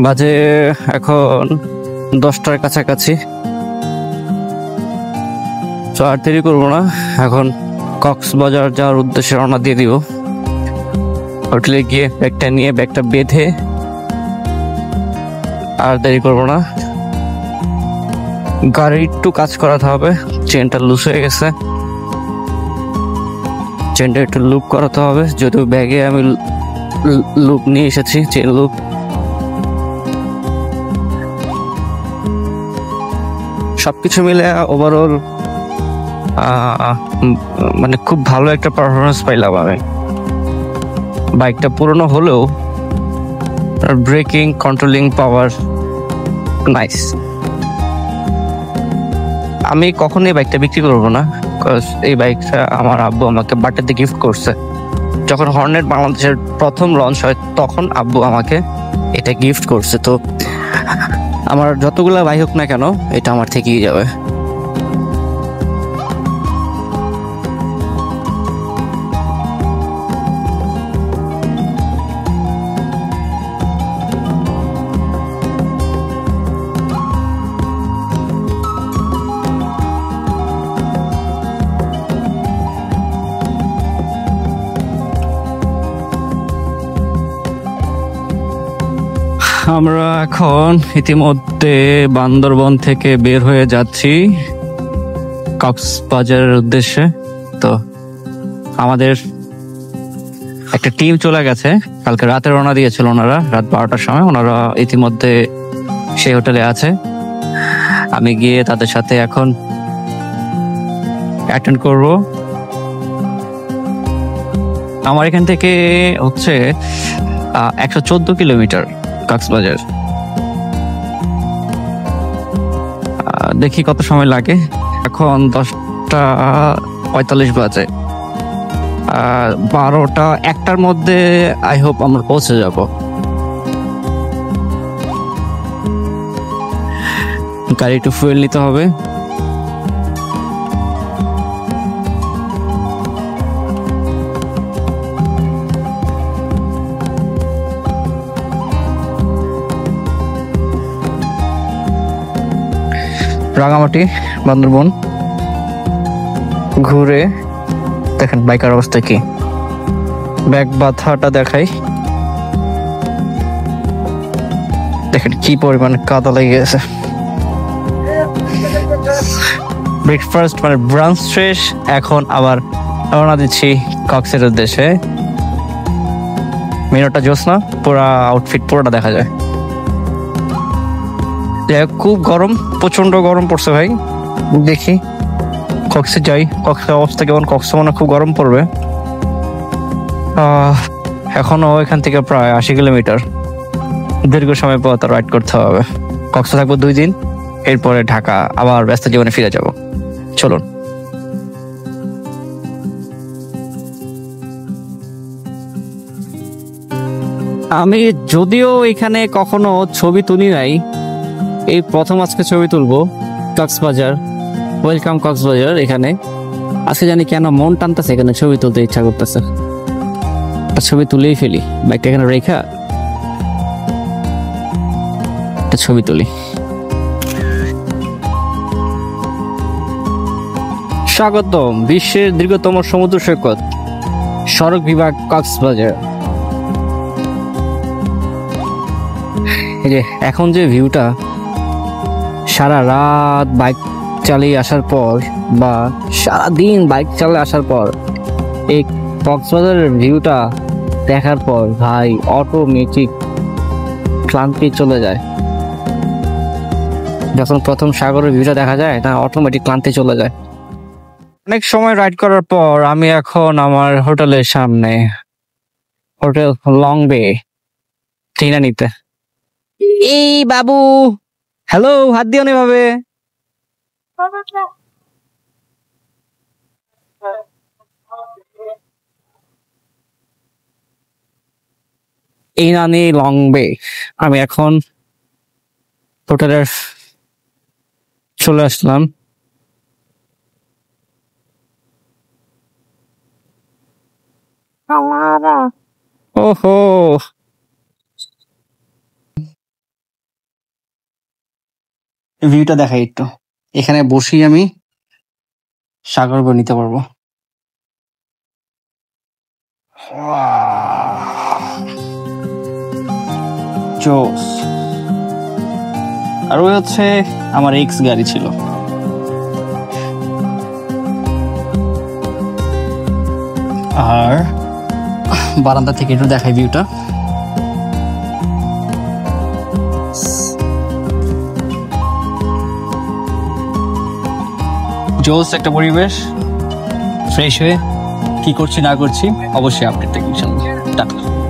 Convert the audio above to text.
বাজে এখন 10টার কাছাকাছি। তো আর দেরি করবো না, এখন কক্সবাজার যাওয়ার উদ্দেশ্যে রওনা দিয়ে দিব। হোটেলে গিয়ে ব্যাগটা নিয়ে ব্যাগটা বেঁধে আর দেরি করবো না। গাড়ি একটু কাজ করাতে হবে, চেনটা লুজ হয়ে গেছে, চেনটা একটু লুপ করাতে হবে। যদিও ব্যাগে আমি লুপ নিয়ে এসেছি, চেন লুপ। সবকিছু মিলে ওভারঅল মানে খুব ভালো একটা পারফরমেন্স পাইলাম আমি। বাইকটা পুরনো হলেও ব্রেকিং কন্ট্রোলিং পাওয়ার নাইস। আমি কখনোই বাইকটা বিক্রি করবো না, এই বাইকটা আমার আব্বু আমাকে বার্থডেতে গিফট করছে। যখন হর্নেট বাংলাদেশের প্রথম লঞ্চ হয় তখন আব্বু আমাকে এটা গিফট করছে। তো আমার যতগুলা বাইক হোক না কেন, এটা আমার থেকেই যাবে। আমরা এখন ইতিমধ্যে বান্দরবন থেকে বের হয়ে যাচ্ছি কক্সবাজারের উদ্দেশ্যে। তো আমাদের একটা টিম চলে গেছে, কালকে রাতে রওনা দিয়েছিল ওনারা, রাত 12টার সময়। ওনারা ইতিমধ্যে সেই হোটেলে আছে। আমি গিয়ে তাদের সাথে এখন অ্যাটেন্ড করব। আমার এখান থেকে হচ্ছে 114 কিলোমিটার কক্সবাজার। দেখি কত সময় লাগে। এখন 10:45 বাজে। 12টা 1টার মধ্যে আই হোপ আমরা পৌঁছে যাব। গাড়ি একটু ফুয়েল নিতে হবে। রাঙামাটি বান্দরবন ঘুরে দেখেন বাইকের অবস্থা কি। ব্যাগ বাঁধাটা দেখাই, দেখেন কি পরিমাণ কাদা লেগে গেছে। ব্রেকফাস্ট মানে ব্রাঞ্চ শেষ, এখন আবার রওনা দিচ্ছি কক্সের উদ্দেশ্যে। মেনুটা জোসনা, পুরা আউটফিট পুরোটা দেখা যায়। খুব গরম, প্রচন্ড গরম পড়ছে ভাই। দেখি কক্সে যাই, কক্সের অবস্থা কেমন। কক্সে মনে খুব গরম পড়বে। এখনো এখান থেকে প্রায় 80 কিলোমিটার, দীর্ঘ সময় পর রাইড করতে হবে। কক্সে থাকবো 2 দিন, এরপরে ঢাকা আবার ব্যস্ত জীবনে ফিরে যাব। চলুন। আমি যদিও এখানে কখনো ছবি তুলি নাই, এই প্রথম আজকে ছবি তুলবো। কক্সবাজার, ওয়েলকাম কক্সবাজার। এখানে আজকে জানি কেন মন টানতেছে, এখানে ছবি তুলতে ইচ্ছা করতেছে। ছবি তুলেই ফেলি, বাইকটা এখানে রেখা একটা ছবি তুলি। স্বাগতম বিশ্বের দীর্ঘতম সমুদ্র সৈকত, সড়ক বিভাগ কক্সবাজার। এই যে এখন যে ভিউটা, সারা রাত বাইক চালিয়ে আসার পর বা সারাদিন বাইক চালিয়ে আসার পর এই কক্সবাজারের ভিউটা দেখার পর ভাই অটোমেটিক ক্লান্তি চলে যায়। যখন প্রথম সাগরের ভিউটা দেখা যায় না, অটোমেটিক ক্লান্তি চলে যায়। অনেক সময় রাইড করার পর আমি এখন আমার হোটেলের সামনে, হোটেল লং বে চিনা নিতে। এই বাবু, হ্যালো, হাত দিও না এভাবে। এই নানি লং বে। আমি এখন হোটেলের চলে আসলাম। ওহো, ভিউটা দেখাই একটু। এখানে বসেই আমি সাগর নিতে পারবো। জোস। আর ওই হচ্ছে আমার এক্স গাড়ি ছিল। আর বারান্দা থেকে একটু দেখাই ভিউটা। জোস একটা পরিবেশ। ফ্রেশ হয়ে কি করছি না করছি অবশ্যই আপডেট দেখি ইনশাআল্লাহ। টাটা।